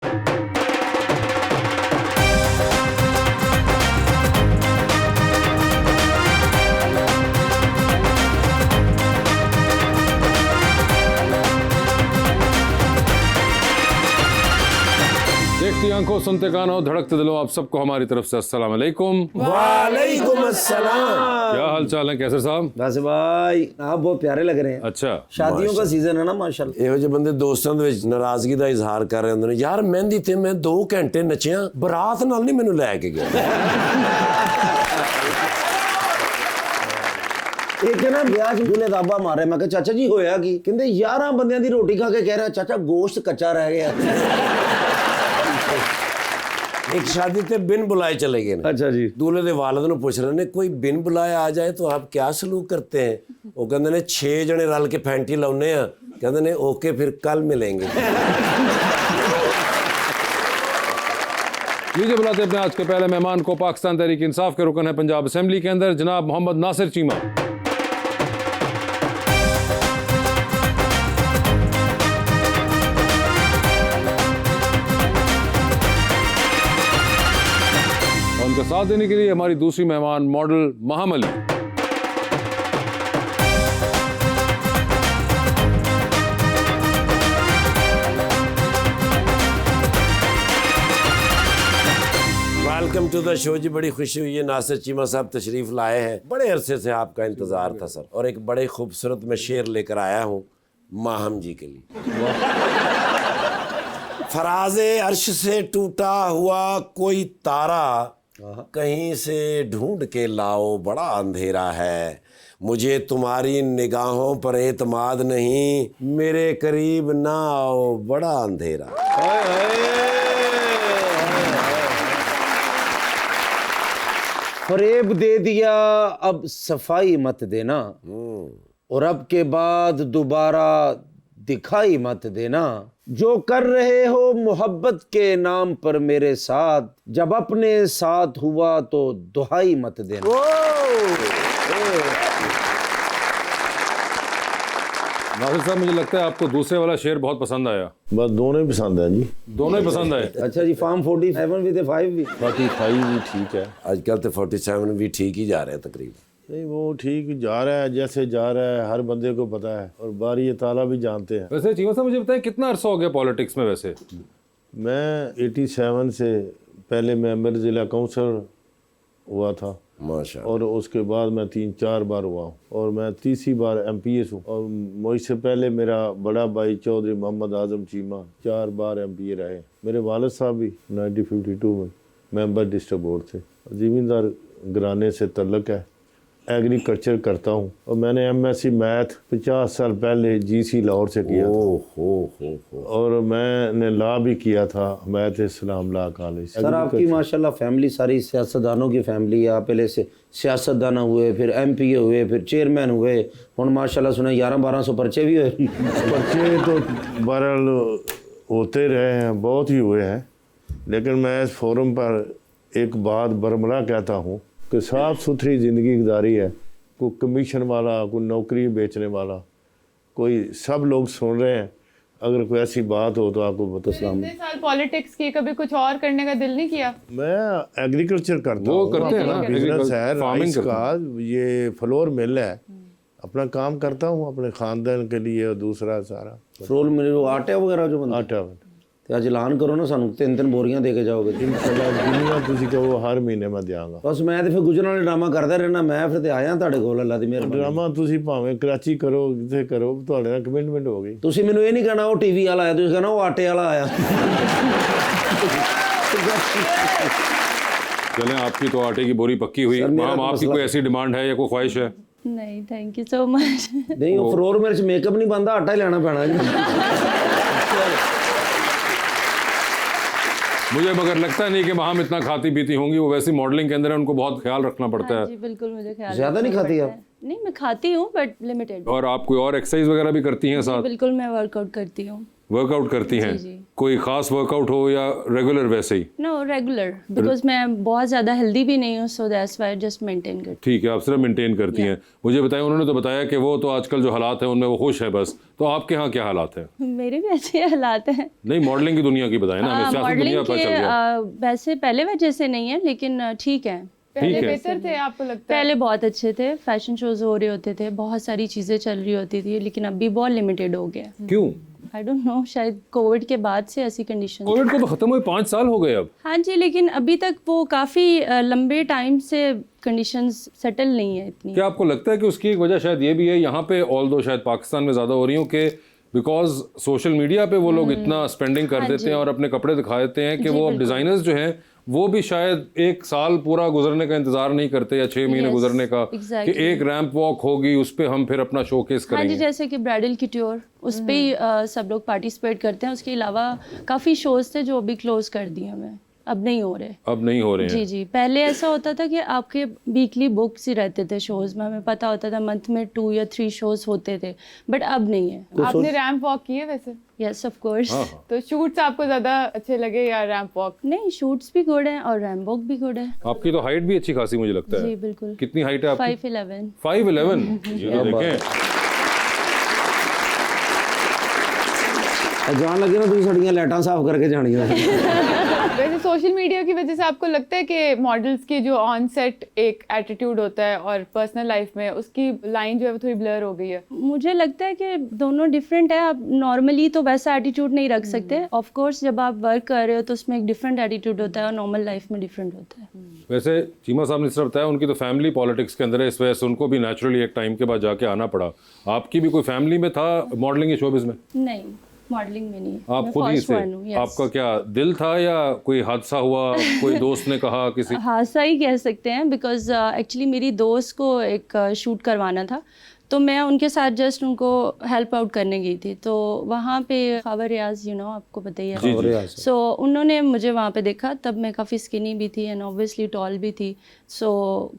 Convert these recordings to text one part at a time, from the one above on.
देखती आंखों, सुनते कानों, धड़कते दिलों, आप सबको हमारी तरफ से अस्सलाम वालेकुम। वालेकुम अस्सलाम। क्या हाल चाल है, कैसे साहब? बस भाई आप बहुत प्यारे लग रहे हैं। अच्छा, शादियों का सीजन है ना माशाल्लाह। ਇਹੋ ਜਿਹੇ ਬੰਦੇ ਦੋਸਤਾਂ ਦੇ ਵਿੱਚ ਨਾਰਾਜ਼ਗੀ ਦਾ ਇਜ਼ਹਾਰ ਕਰ ਰਹੇ ਹੁੰਦੇ ਨੇ, ਯਾਰ ਮਹਿੰਦੀ ਤੇ ਮੈਂ 2 ਘੰਟੇ ਨੱਚਿਆ, ਬਰਾਤ ਨਾਲ ਨਹੀਂ ਮੈਨੂੰ ਲੈ ਕੇ ਗਿਆ। एक ना ब्याह च दूल्हे दाबा मारे, मैं कहा चाचा जी होया की? कहंदे 11 बंदियां दी रोटी खा के कह रहा चाचा गोश्त कच्चा रह गया। एक शादी ते बिन बुलाए चले गए। अच्छा जी। दूल्हे दे वालिद ਨੂੰ ਪੁੱਛ ਰਹੇ ਨੇ ਕੋਈ ਬਿਨ ਬੁਲਾਏ ਆ ਜਾਏ तो आप क्या सलूक करते हैं? ਉਹ ਕਹਿੰਦੇ ਨੇ 6 ਜਣੇ ਰਲ ਕੇ ਫੈਂਟੀ ਲਾਉਨੇ ਆ, ਕਹਿੰਦੇ ਨੇ ओके फिर कल मिलेंगे। लीजिए बुलाते अपने आज के पहले मेहमान को। पाकिस्तान तहरीक इंसाफ के रुकन है पंजाब असेंबली के अंदर, जनाब मोहम्मद नासिर चीमा। उनका साथ देने के लिए हमारी दूसरी मेहमान model Maham Ali. Welcome to the show ji. बड़ी खुशी हुई है, नासिर चीमा साहब तशरीफ लाए हैं। बड़े अरसे से आपका इंतजार था सर, और एक बड़े खूबसूरत मैं शेर लेकर आया हूँ माहम जी के लिए। फराज़े अर्श से टूटा हुआ कोई तारा, कहीं से ढूंढ के लाओ, बड़ा अंधेरा है। मुझे तुम्हारी निगाहों पर एतमाद नहीं, मेरे करीब ना आओ, बड़ा अंधेरा। फरेब दे दिया अब सफाई मत देना, और अब के बाद दोबारा दिखाई मत देना। जो कर रहे हो मोहब्बत के नाम पर मेरे साथ, जब अपने साथ हुआ तो दुहाई मत देना। नासिर साहब, मुझे लगता है आपको दूसरे वाला शेर बहुत पसंद आया। बस दोनों ही पसंद है जी। दोनों ही पसंद आए। अच्छा जी। फार्म 47 भी थे, 5 भी। 45 भी ठीक है। आजकल तो 47 भी ठीक ही जा रहे हैं तकरीबन। नहीं वो ठीक जा रहा है, जैसे जा रहा है हर बंदे को पता है, और बारी ताला भी जानते हैं। वैसे चीमा साहब, मुझे बताएं कितना अरसा हो गया पॉलिटिक्स में? वैसे मैं 87 से पहले मेंबर ज़िला काउंसिलर हुआ था, माशा, और उसके बाद मैं 3-4 बार हुआ हूँ, और मैं तीसरी बार MPS हूँ। और मुझसे पहले मेरा बड़ा भाई चौधरी मोहम्मद आज़म चीमा 4 बार MPA रहे। मेरे वालिद साहब भी 1952 में मेंबर डिस्ट्रिक्ट बोर्ड थे। ज़मींदार घराने से तल्लक है, एग्रीकल्चर करता हूँ, और मैंने MSc मैथ 50 साल पहले GC लाहौर से किया था। और मैंने लॉ भी किया था हमायत इस्लाम लॉ कॉलेज। सर आपकी माशाल्लाह फैमिली सारी सियासतदानों की फैमिली है। आप पहले से सियासतदान हुए, फिर MPA हुए, फिर चेयरमैन हुए, और माशाल्लाह सुना 1100-1200 पर्चे भी हुए। पर्चे तो बहरहाल होते रहे हैं, बहुत ही हुए हैं, लेकिन मैं इस फोरम पर एक बात बरमला कहता हूँ कि साफ़ सुथरी ज़िंदगी गुजारी है। कोई कमीशन वाला, कोई नौकरी बेचने वाला, कोई सब लोग सुन रहे हैं। अगर कोई ऐसी बात हो तो आपको बता। इतने साल पॉलिटिक्स की, कभी कुछ और करने का दिल नहीं किया? मैं एग्रीकल्चर करता वो हूँ, करते हैं ना, बिजनेस है फार्मिंग राइस का, ये फ्लोर मिल है, अपना काम करता हूँ अपने ख़ानदान के लिए, और दूसरा सारा फरोल मेरे वो आटे वगैरह जो बनता आटा। ਤੇ ਅੱਜ ਐਲਾਨ ਕਰੋ ਨਾ ਸਾਨੂੰ 3-3 ਬੋਰੀਆਂ ਦੇ ਕੇ ਜਾਓਗੇ। ਜਿੰਨੀਆਂ ਤੁਸੀਂ ਕਹੋ ਹਰ ਮਹੀਨੇ ਮੈਂ ਦਿਆਂਗਾ। ਬਸ ਮੈਂ ਤੇ ਫਿਰ ਗੁਜਰਨ ਵਾਲੇ ਡਰਾਮਾ ਕਰਦਾ ਰਹਿਣਾ, ਮੈਂ ਫਿਰ ਤੇ ਆਇਆ ਤੁਹਾਡੇ ਕੋਲ, ਅੱਲਾ ਦੀ ਮਿਹਰਬਾਨੀ। ਡਰਾਮਾ ਤੁਸੀਂ ਭਾਵੇਂ ਕਰਾਚੀ ਕਰੋ, ਕਿੱਥੇ ਕਰੋ, ਤੁਹਾਡੇ ਨਾਲ ਕਮਿਟਮੈਂਟ ਹੋ ਗਈ। ਤੁਸੀਂ ਮੈਨੂੰ ਇਹ ਨਹੀਂ ਕਹਿਣਾ ਉਹ TV ਵਾਲਾ ਆਇਆ, ਤੁਸੀਂ ਕਹਿਣਾ ਉਹ ਆਟੇ वाला आया। चलें, आपकी तो आटे की बोरी पक्की हुई। मैम, आपकी कोई ऐसी डिमांड है या कोई ख्वाहिश है? नहीं, थैंक यू सो मच। नहीं वो फ्लोर मेरे से मेकअप नहीं बनता, आटा ही लेना पैना जी। मुझे मगर लगता नहीं कि वहाँ इतना खाती पीती होंगी। वो वैसी मॉडलिंग के अंदर है, उनको बहुत ख्याल रखना पड़ता है। जी बिल्कुल, मुझे ख्याल ज्यादा नहीं खाती आप? नहीं, मैं खाती हूँ बट लिमिटेड। और आप कोई और एक्सरसाइज वगैरह भी करती हैं साथ? बिल्कुल, मैं वर्कआउट करती हूँ। वर्कआउट करती हैं? कोई खास वर्कआउट हो या रेगुलर वैसे ही? नो, रेगुलर, बिकॉज मैं बहुत ज़्यादा हेल्दी भी नहीं हूँ, so that's why just maintain करती ठीक है, आप सिर्फ मेंटेन करती हैं। मुझे बताएं, उन्होंने तो बताया कि वो तो आजकल जो हालात हैं उनमें वो खुश है बस, तो आपके यहाँ क्या हालात हैं? हूँ। मेरे भी अच्छे हालात हैं। नहीं, मॉडलिंग की दुनिया की बताएं ना, हमें सियासत दुनिया मॉडलिंग पता चल गया। के वैसे पहले वजह से नहीं है, लेकिन ठीक है। पहले ठीक है। बेहतर थे आपको लगता है? पहले बहुत अच्छे थे, फैशन शोज हो रहे होते थे, बहुत सारी चीज़ें चल रही होती थी, लेकिन अभी बहुत लिमिटेड हो गया। क्यों? आई डोंट नो, शायद कोविड के बाद से ऐसी कंडीशन। कोविड को तो खत्म हुए 5 साल हो गए अब। हाँ जी, लेकिन अभी तक वो काफ़ी लंबे टाइम से कंडीशंस सेटल नहीं है इतनी। क्या आपको लगता है कि उसकी एक वजह शायद ये भी है, यहाँ पे ऑल्दो शायद पाकिस्तान में ज़्यादा हो रही हो, कि बिकॉज सोशल मीडिया पे वो लोग इतना स्पेंडिंग कर देते हैं और अपने कपड़े दिखा देते हैं कि वो अब डिज़ाइनर्स जो हैं वो भी शायद 1 साल पूरा गुजरने का इंतजार नहीं करते या 6 महीने गुजरने का, कि एक रैंप वॉक होगी उस पे हम फिर अपना शोकेस हाँ जी, करेंगे। जैसे कि ब्राइडल किट्योर, उस पे ही सब लोग पार्टिसिपेट करते हैं। उसके अलावा काफ़ी शोज थे जो अभी क्लोज कर दिए हमें, अब नहीं हो रहे। अब नहीं हो रहे हैं। जी जी, पहले ऐसा होता था कि आपके वीकली बुक्स ही रहते थे शोज में, हमें पता होता था मंथ में 2 या 3 शोज होते थे, बट अब नहीं है। आपने रैंप वॉक किए वैसे? Yes, of course. तो शूट्स आपको ज्यादा अच्छे लगे या रैंप वॉक? नहीं, शूट्स भी गुड हैं और रैम्प वॉक भी गुड है। आपकी तो हाइट भी अच्छी खासी मुझे लगता है। जी बिल्कुल। कितनी हाइट है आपकी? 5'11". 5'11"? ये तो देखें, जान लगे ना तुम सड़ियां लाइटां साफ करके जानियां। वैसे सोशल मीडिया की वजह से आपको लगता है कि मॉडल्स की जो ऑन सेट एक एटीट्यूड होता है और पर्सनल लाइफ में उसकी लाइन जो है वो थोड़ी ब्लर हो गई है? मुझे लगता है कि दोनों डिफरेंट है। आप नॉर्मली तो वैसा एटीट्यूड नहीं रख सकते। ऑफ कोर्स जब आप वर्क कर रहे हो तो उसमें एक डिफरेंट एटीट्यूड होता है और नॉर्मल लाइफ में डिफरेंट होता है। वैसे चीमा साहब ने सिर्फ बताया उनकी तो फैमिली पॉलिटिक्स के अंदर है, इस वजह से उनको भी नेचुरली एक टाइम के बाद जाके आना पड़ा। आपकी भी कोई फैमिली में था मॉडलिंग के शोबिज़ में? नहीं, मॉडलिंग में नहीं। आप मैं खुद ही first से? one हूँ, yes। आपका क्या दिल था या कोई हादसा हुआ, कोई दोस्त ने कहा किसी? हादसा ही कह सकते हैं, बिकॉज एक्चुअली मेरी दोस्त को एक शूट करवाना था, तो मैं उनके साथ जस्ट उनको हेल्प आउट करने गई थी। तो वहाँ पे खबर रियाज, आपको पता ही है। सो उन्होंने मुझे वहाँ पे देखा, तब मैं काफ़ी स्किनी भी थी एंड ऑब्वियसली टॉल भी थी। सो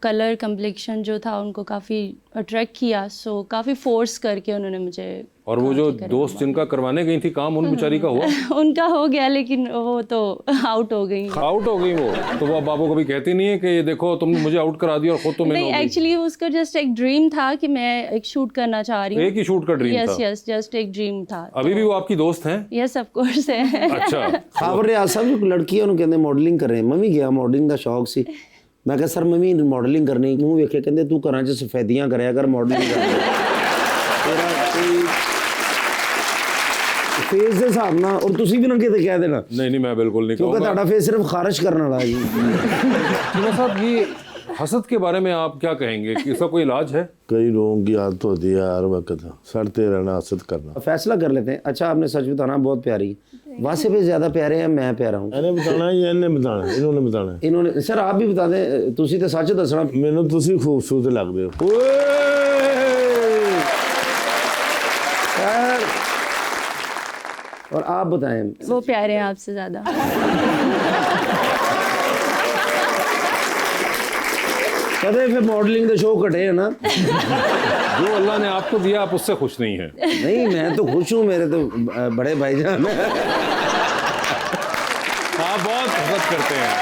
कलर कम्प्लेक्शन जो था उनको काफ़ी अट्रैक्ट किया, सो काफ़ी फोर्स करके उन्होंने मुझे। और वो जो दोस्त जिनका करवाने गई थी काम, उन बेचारी का हुआ? उनका हो गया, लेकिन वो तो आउट हो गई। आउट हो गई वो? तो वो बाबू कभी कहती नहीं है कि ये देखो तुमने मुझे आउट करा दिया और खुद तो मैं नहीं, एक्चुअली उसका जस्ट एक ड्रीम था कि मैं एक शूट करना चाह रही हूँ। एक ही शूट का ड्रीम था? यस, जस्ट एक ड्रीम था। अभी भी वो आपकी दोस्त हैं? यस, ऑफ कोर्स है। अच्छा। खबर रियाज साहब जो लड़की है कहते मॉडलिंग कर रहे हैं, मैं भी गया मॉडलिंग का शौक सी। मैं कहा सर मैं भी मॉडलिंग करनी, मूँह वेखे कहते तू घरां च सफेदियां कराया कर, मॉडलिंग कर तेरा कोई फेस ਦੇ ਹਿਸਾਬ ਨਾਲ, और ਤੁਸੀਂ भी ना किते कह देना। नहीं, मैं बिल्कुल नहीं क्योंकि ਤੁਹਾਡਾ फेस सिर्फ खारिश करने वाला है जी। चीमा साहब, ये हसद के बारे में आप क्या कहेंगे कि इसका कोई इलाज है? कई लोगों की आदत होती है हर वक्त सड़ते रहना, हसद करना। फैसला कर लेते हैं। अच्छा आपने सच बताना बहुत प्यारी, वासे पे ज्यादा प्यारे हैं, मैं प्यारा हूँ। मैंने बताना या इन्हें बताना? इन्होंने बताना। इन्होंने सर आप भी बता दें, तुसी तो सच दसना। मैनू तुसी खूबसूरत लगदे हो। और आप बताएं। वो प्यारे हैं आपसे ज़्यादा। कदे फिर मॉडलिंग के शो कटे है ना। जो अल्लाह ने आपको दिया आप उससे खुश नहीं हैं? नहीं मैं तो खुश हूँ, मेरे तो बड़े भाईजान हैं। आप बहुत हसद करते हैं।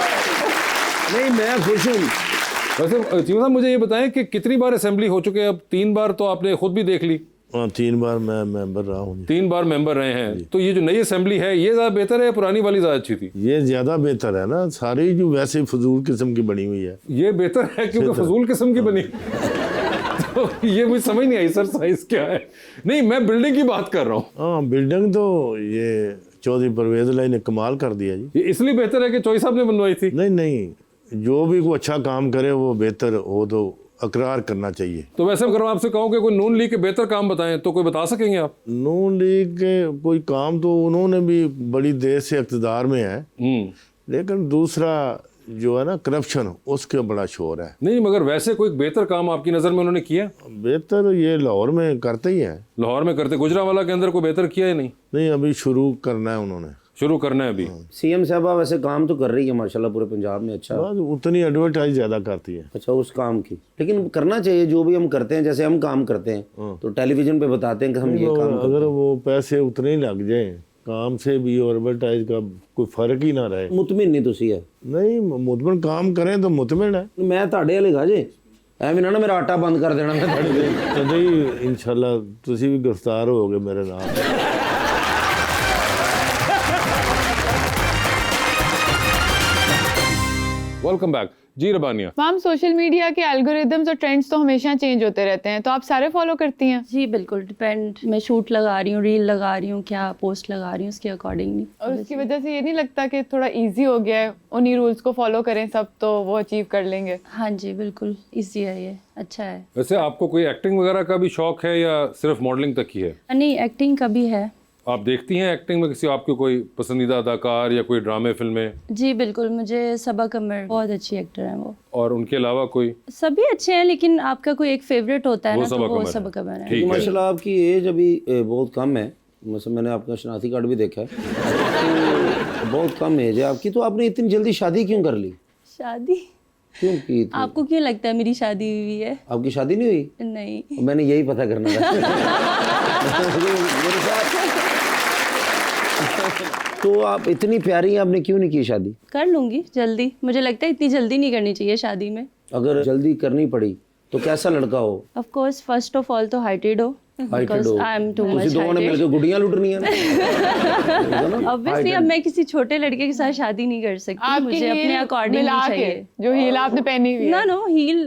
नहीं मैं खुश हूँ। वैसे चीमा साहब मुझे ये बताएं कि कितनी बार असेंबली हो चुके हैं? अब 3 बार तो आपने खुद भी देख ली। हाँ, 3 बार मैं मेंबर रहा हूँ। 3 बार मेंबर रहे हैं, तो ये जो नई असेंबली है ये ज़्यादा बेहतर है या पुरानी वाली ज़्यादा अच्छी थी? ये ज़्यादा बेहतर है ना, सारी जो वैसे फजूल किस्म की बनी हुई है। ये बेहतर है क्योंकि फजूल किस्म की बनी। तो ये मुझे समझ नहीं आई सर, साइज क्या है? नहीं मैं बिल्डिंग की बात कर रहा हूँ। हाँ, बिल्डिंग तो ये चौधरी परवेज लाई ने कमाल कर दिया जी। ये इसलिए बेहतर है कि चौधरी साहब ने बनवाई थी? नहीं, जो भी कोई अच्छा काम करे वो बेहतर हो तो अकरार करना चाहिए। तो वैसे अगर मैं आपसे कहूँ कि कोई नून लीग के बेहतर काम बताएं तो कोई बता सकेंगे आप? नून लीग के कोई काम तो उन्होंने भी बड़ी देर से इक़्तिदार में है, लेकिन दूसरा जो है ना करप्शन, उसके बड़ा शोर है। नहीं मगर वैसे कोई बेहतर काम आपकी नज़र में उन्होंने किया? बेहतर ये लाहौर में करते ही है। लाहौर में करते, गुजरांवाला के अंदर कोई बेहतर किया है? नहीं, अभी शुरू करना है उन्होंने। शुरू करना है अभी। सीएम साहबा वैसे काम तो कर रही है माशाल्लाह पूरे पंजाब में अच्छा। बस उतनी एडवर्टाइज ज़्यादा करती है। अच्छा उस काम की, लेकिन करना चाहिए जो भी हम करते हैं, जैसे हम काम करते हैं तो टेलीविजन पे बताते हैं कि हम ये काम करते अगर वो पैसे उतने ही लग जाए काम से भी और एडवर्टाइज का कोई फर्क ही ना रहे। हैं। मुतमिन नहीं तुसी है। नहीं मुतमिन काम करें तो मुतमिन है। मैं ਤੁਹਾਡੇ ਵਾਲੇ ਗਾ ਜੇ ਐਵੇਂ ਨਾ ਮੇਰਾ ਆਟਾ ਬੰਦ ਕਰ ਦੇਣਾ ਮੈਂ ਤੁਹਾਡੇ ਤੇ। तद ही इंशाल्लाह तुसी भी गिरफ्तार होगे मेरे नाम। वेलकम बैक जी रबानिया। मैम सोशल मीडिया के एल्गोरिदम्स और ट्रेंड्स तो हमेशा चेंज होते रहते हैं, तो आप सारे फॉलो करती हैं? जी बिल्कुल, डिपेंड, मैं शूट लगा रही हूँ, रील लगा रही हूँ, क्या पोस्ट लगा रही हूँ, उसके अकॉर्डिंगली। और उसकी वजह से ये नहीं लगता कि थोड़ा इजी हो गया है, उन्हीं रूल्स को फॉलो करें सब तो वो अचीव कर लेंगे? हाँ जी बिल्कुल, इजी है, ये अच्छा है। वैसे आपको कोई एक्टिंग वगैरह का भी शौक है या सिर्फ मॉडलिंग तक ही है? नहीं, एक्टिंग का भी है। आप देखती हैं एक्टिंग में किसी आपके कोई पसंदीदा अदाकार या कोई ड्रामे फिल्में? जी बिल्कुल, मुझे सबा कमर बहुत अच्छी एक्टर हैं वो। और उनके अलावा कोई? सभी अच्छे हैं, लेकिन आपका कोई एक फेवरेट होता है वो ना, तो सबा वो कमर है। सबा कमर है। ठीक है। माशाल्लाह आपकी एज अभी बहुत कम है, मतलब मैंने आपका शनाख्ती कार्ड भी देखा है तो बहुत कम एज है आपकी, तो आपने इतनी जल्दी शादी क्यों कर ली? शादी क्यों की थी? आपको क्यों लगता है मेरी शादी हुई है? आपकी शादी नहीं हुई? नहीं। मैंने यही पता करना था। मेरे साथ तो आप इतनी प्यारी हैं, आपने क्यों नहीं की शादी? कर लूंगी जल्दी, मुझे लगता है इतनी जल्दी नहीं करनी चाहिए शादी में। अगर जल्दी करनी पड़ी तो कैसा लड़का हो? Of course first of all तो हाइटेड हो, हाइटेड हो। आई एम टू ਤੁਸੀਂ मच दोनों ने मिलकर गुड़ियां लुटनी है ना? ऑब्वियसली अब मैं किसी छोटे लड़के के साथ शादी नहीं कर सकती, मुझे अपने अकॉर्डिंग मिला के चाहिए। जो हील आपने पहनी हुई है। ना नो हील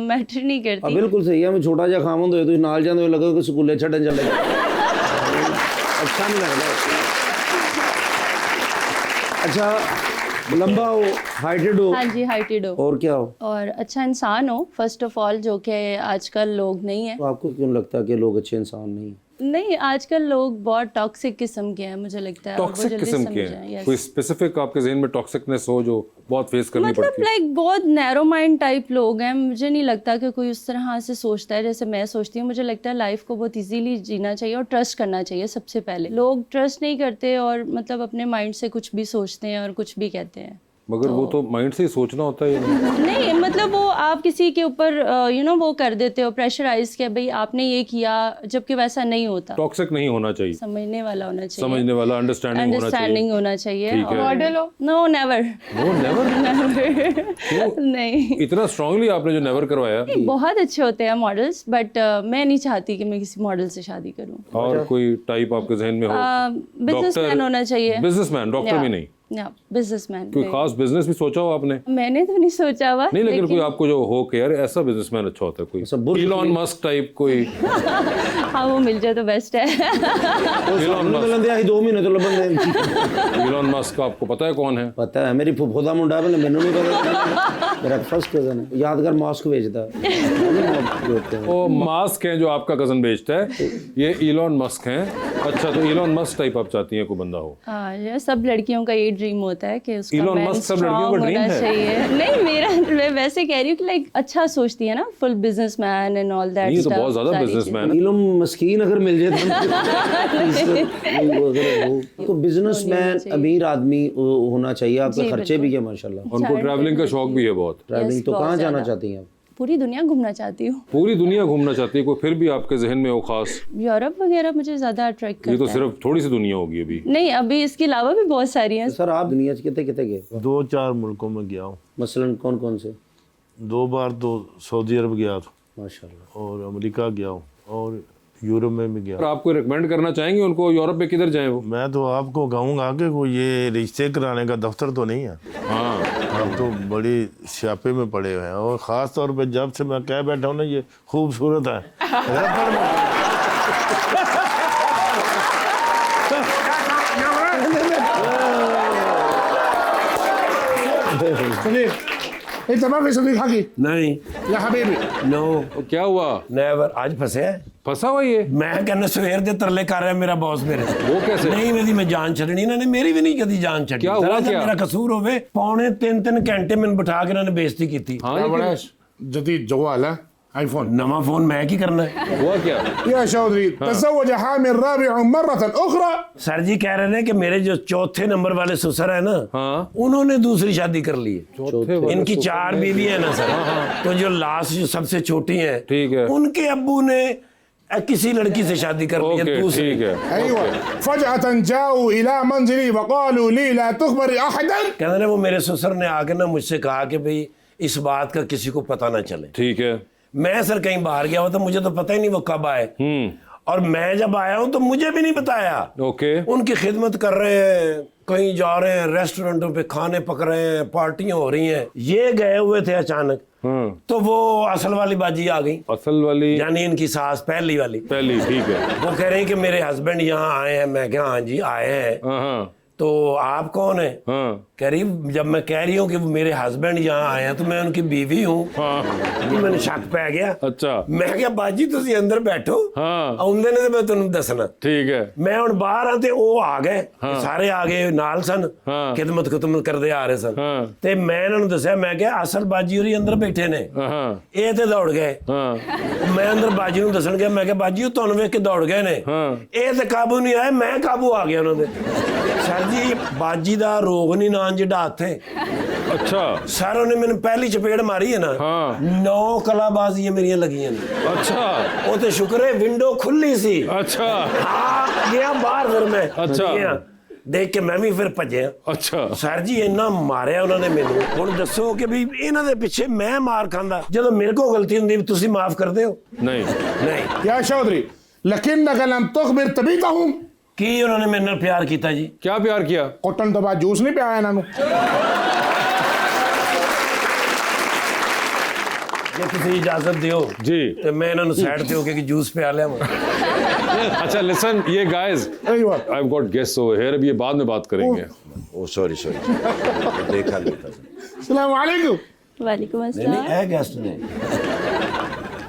मैटर नहीं हाँ करती। बिल्कुल सही है। मैं छोटा जा खामंद होए तो नाल जांदे लगे कि स्कूले छड़न चले अच्छा नहीं लगता। अच्छा लंबा हो, हाइटेड हो, हाँ जी, हाइटेड हो और क्या हो? और अच्छा इंसान हो फर्स्ट ऑफ ऑल, जो कि आजकल लोग नहीं है। तो आपको क्यों लगता है कि लोग अच्छे इंसान नहीं हैं? नहीं, आजकल लोग बहुत टॉक्सिक किस्म के हैं, मुझे लगता है। और वो टॉक्सिक जल्दी किस्म समझ के जाएं, हैं? yes। कोई स्पेसिफिक आपके ज़हन में टॉक्सिकनेस हो जो बहुत फेस करनी मतलब पड़ती है? लाइक बहुत नैरो माइंड टाइप लोग हैं, मुझे नहीं लगता कि कोई उस तरह से सोचता है जैसे मैं सोचती हूँ। मुझे लगता है लाइफ को बहुत इजीली जीना चाहिए और ट्रस्ट करना चाहिए सबसे पहले। लोग ट्रस्ट नहीं करते और मतलब अपने माइंड से कुछ भी सोचते हैं और कुछ भी कहते हैं। मगर वो तो माइंड से ही सोचना होता है। नहीं मतलब वो आप किसी के ऊपर वो कर देते हो प्रेशराइज के, भाई आपने ये किया, जबकि वैसा नहीं होता। टॉक्सिक नहीं होना चाहिए, समझने वाला होना चाहिए, समझने वाला, अंडरस्टैंडिंग होना चाहिए। ठीक है। मॉडल हो? No never. वो नेवर नहीं, इतना स्ट्रांगली आपने जो नेवर करवाया। बहुत अच्छे होते हैं मॉडल्स, बट मैं नहीं चाहती कि मैं किसी मॉडल से शादी करूं। और कोई टाइप आपके जहन में हो? बिजनेसमैन होना चाहिए। बिजनेसमैन, डॉक्टर भी नहीं? बिजनेसमैन। कोई खास बिजनेस भी सोचा हो आपने? मैंने तो नहीं सोचा हुआ। नहीं, लेकिन कोई आपको जो हो कि यार ऐसा बिजनेसमैन अच्छा होता है, कोई इलॉन मस्क टाइप कोई? हाँ वो मिल जाए तो बेस्ट है। इलॉन मस्क, लंदे आई 2 महीने तो लबन इलॉन मस्क आपको पता है कौन है? पता है, मेरी फुफो दा मुंडा है, मैंने नहीं पता। मेरा फर्स्ट कजन है, यादगार मास्क भेजता है। वो मास्क हैं जो आपका कजन बेचता है, ये इलॉन मस्क हैं। अच्छा, तो इलॉन मस्क टाइप आप चाहती हैं कोई बंदा हो? हाँ, ये सब लड़कियों का ये ड्रीम होता है कि उसका Elon मैन Musk सब लड़कियों का स्ट्रांग dream होना है। चाहिए। नहीं मेरा, मैं वैसे कह रही हूँ कि लाइक अच्छा सोचती है ना, full businessman and all that. ये तो बहुत ज्यादा बिजनेसमैन है। इलॉन मस्कीन अगर मिल जाए तो बिजनेसमैन अमीर आदमी होना चाहिए। आपके खर्चे भी है माशाल्लाह। उनको ट्रैवलिंग का शौक भी है बहुत। ट्रैवलिंग तो कहाँ जाना चाहती हैं आप? पूरी दुनिया घूमना चाहती हूँ। पूरी दुनिया घूमना चाहती है कोई? फिर भी आपके जहन में वो खास? यूरोप वगैरह मुझे ज्यादा अट्रैक्ट करता ये है। तो सिर्फ थोड़ी सी दुनिया होगी अभी। नहीं, अभी इसके अलावा भी बहुत सारी हैं। सर आप दुनिया से कितने कितने गए? 2-4 मुल्कों में गया हूँ। मसलन कौन कौन से? 2 बार तो सऊदी अरब गया था माशाल्लाह। और अमेरिका गया हूँ और यूरोप में भी गया। और आपको रिकमेंड करना चाहेंगे उनको यूरोप में किधर जाएं वो? मैं तो आपको कहूँगा कि कोई ये रिश्ते कराने का दफ्तर तो नहीं है। हाँ, हम तो बड़ी स्यापे में पड़े हुए हैं और ख़ास तौर पे जब से मैं कह बैठा हूँ ना ये खूबसूरत है। नहीं नो तो क्या हुआ? नेवर आज फंसे है फंसा हुआ ये? मैं कहना सवेर दे तरले कर रहा मेरा बॉस मेरे वो कैसे? नहीं मेरी मैं जान छड़नी इन्होंने मेरी भी नहीं कदी जान छड़ी। क्या हुआ जरा सा क्या? मेरा कसूर होवे 2.5-3 घंटे मैंने बिठा के इन्होंने बेइज्जती की थी। हाँ, बड़ा लेकिन जदीद जवाल है आईफोन। नवा फोन मैं की करना है? हुआ क्या? या चौधरी तज़व्वज हामिद राबिअ मर्रतन उखरा। सर जी कह रहे थे कि मेरे जो चौथे नंबर वाले ससुर है ना, हाँ। उन्होंने दूसरी शादी कर ली है। चौथे वाले इनकी ससुर 4 बीवी है ना सर, तो जो लास्ट जो सबसे छोटी है, ठीक है। उनके अब्बू ने किसी लड़की से शादी कर ली है ओके दूसरी। ठीक है। अय्वा फजअतन जाऊ इला मंजिली वक़ालू ली ला तुखबरी अहदन। कहते ना वो मेरे ससुर ने आके ना मुझसे कहा कि भाई इस बात का किसी को पता ना चले। ठीक है। मैं सर कहीं बाहर गया हुआ तो मुझे तो पता ही नहीं वो कब आए, और मैं जब आया हूं तो मुझे भी नहीं बताया। ओके। उनकी खिदमत कर रहे हैं, कहीं जा रहे हैं, रेस्टोरेंटों पे खाने पक रहे हैं, पार्टियां हो रही हैं। ये गए हुए थे अचानक, तो वो असल वाली बाजी आ गई, असल वाली यानी इनकी सास पहली वाली। पहली, ठीक है। वो कह रहे हैं कि मेरे हस्बैंड यहाँ आए हैं। मैं क्या हाँ जी आए हैं। हाँ हाँ तो आप कौन है? हाँ कह रही जब मैं कह रही हूँ कि वो मेरे हस्बैंड यहाँ आए हैं तो मैं उनकी बीवी हूँ। हाँ। मैंने शक पै गया। अच्छा। मैं क्या बाजी तुसी अंदर बैठो, हाँ। आउंदे ने तो मैं तुम दसना। ठीक है। मैं हुण बाहर आते वो आ गए, सारे आ गए नाल सन, हाँ। खिदमत खिदमत करते आ रहे सन। हाँ। ते मैं इन्होंने दस्या, मैं क्या असल बाजी होरी अंदर बैठे ने, हाँ ये ते दौड़ गए। हाँ मैं अंदर बाजी ਨੂੰ ਦੱਸਣ ਗਿਆ, मैं क्या बाजी ਉਹ ਤੁਹਾਨੂੰ ਵੇਖ ਕੇ ਦੌੜ ਗਏ ਨੇ। ਇਹ ਤੇ ਕਾਬੂ ਨਹੀਂ ਆਏ, मैं काबू आ गया उन्होंने। सर जी बाजी ਦਾ ਰੋਗ ਨਹੀਂ ਨਾਂ ਜਿਹੜਾ ਹੱਥੇ। अच्छा। सर ਉਹਨੇ ਮੈਨੂੰ ਪਹਿਲੀ ਚਪੇੜ ਮਾਰੀ ਹੈ ਨਾ, 9 ਕਲਾਬਾਜ਼ੀਆਂ ਮੇਰੀਆਂ ਲੱਗੀਆਂ ਨੇ। अच्छा। ਉਹ ਤੇ ਸ਼ੁਕਰ ਹੈ ਵਿੰਡੋ ਖੁੱਲੀ ਸੀ। अच्छा। ਆ ਗਿਆ ਬਾਹਰ ਫਿਰ ਮੈਂ। ਅੱਛਾ। ਗਿਆ। ਦੇਖ ਕੇ ਮੈਂ ਵੀ ਫਿਰ ਭੱਜਿਆ। अच्छा। ਸਰ ਜੀ ਇੰਨਾ ਮਾਰਿਆ ਉਹਨਾਂ ਨੇ ਮੈਨੂੰ। ਹੁਣ ਦੱਸੋ ਕਿ ਵੀ ਇਹਨਾਂ ਦੇ ਪਿੱਛੇ ਮੈਂ ਮਾਰ ਖਾਂਦਾ ਜਦੋਂ ਮੇਰੇ ਕੋਲ ਗਲਤੀ ਹੁੰਦੀ ਤੁਸੀਂ ਮਾਫ ਕਰਦੇ ਹੋ? नहीं। ਨਹੀਂ। या चौधरी लकिन्नक लम तुखबिर तबीतहुम। ਕੀ ਉਹਨਾਂ ਨੇ ਮੇਰੇ ਨਾਲ ਪਿਆਰ ਕੀਤਾ ਜੀ? क्या प्यार किया? ਕੁੱਟਣ ਤੋਂ ਬਾਅਦ ਜੂਸ ਨਹੀਂ ਪਿਆਇਆ ਇਹਨਾਂ ਨੂੰ? ਜੇ ਤੁਸੀਂ ਇਜਾਜ਼ਤ ਦਿਓ जी। ਤੇ ਮੈਂ ਇਹਨਾਂ ਨੂੰ ਸਾਈਡ ਤੇ ਹੋ ਕੇ ਜੂਸ ਪਿਆ ਲਿਆਵਾਂ। अच्छा लिसन ये गाइस, अय्वा I have got guest over here, अभी ये बाद में बात करेंगे। ओ सॉरी देखा नहीं था। अस्सलाम वालेकुम। वालेकुम नहीं अस्सलाम। है गेस्ट ने।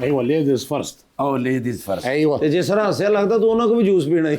अय्वा लेडीज फर्स्ट। ओ लेडीज फर्स्ट। अय्वा ਤੇ ਜਿਸ ਤਰ੍ਹਾਂ ਹੱਸਿਆ ਲੱਗਦਾ ਤੂੰ ਉਹਨਾਂ ਕੋ ਵੀ ਜੂਸ ਪੀਣਾ ਹੀ।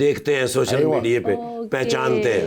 देखते हैं, सोशल मीडिया पे पहचानते हैं।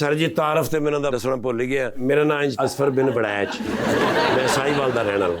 सर जी तारफ ते मैंने दसना भुल ही गया। मेरा नाम असफर बिन बड़ैच, मैं साहिवाल दा रहने वाला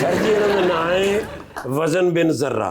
सर जी ਇਹਨਾਂ ਦਾ ਨਾਮ ਹੈ ਵਜ਼ਨ ਬਿਨ ਜ਼र्रा।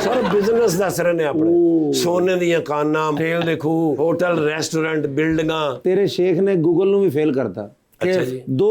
ਸਰ ਬਿਜ਼ਨਸ ਦੱਸ ਰਹੇ ਨੇ ਆਪਣੇ। ਸੋਨੇ ਦੀਆਂ ਕਾਨਾਂ, ਤੇਲ ਦੇ ਖੂਹ, ਹੋਟਲ, ਰੈਸਟੋਰੈਂਟ, ਬਿਲਡਿੰਗਾਂ। ਤੇਰੇ ਸ਼ੇਖ ਨੇ ਗੂਗਲ ਨੂੰ ਵੀ ਫੇਲ ਕਰਤਾ। ਅੱਛਾ ਜੀ। 2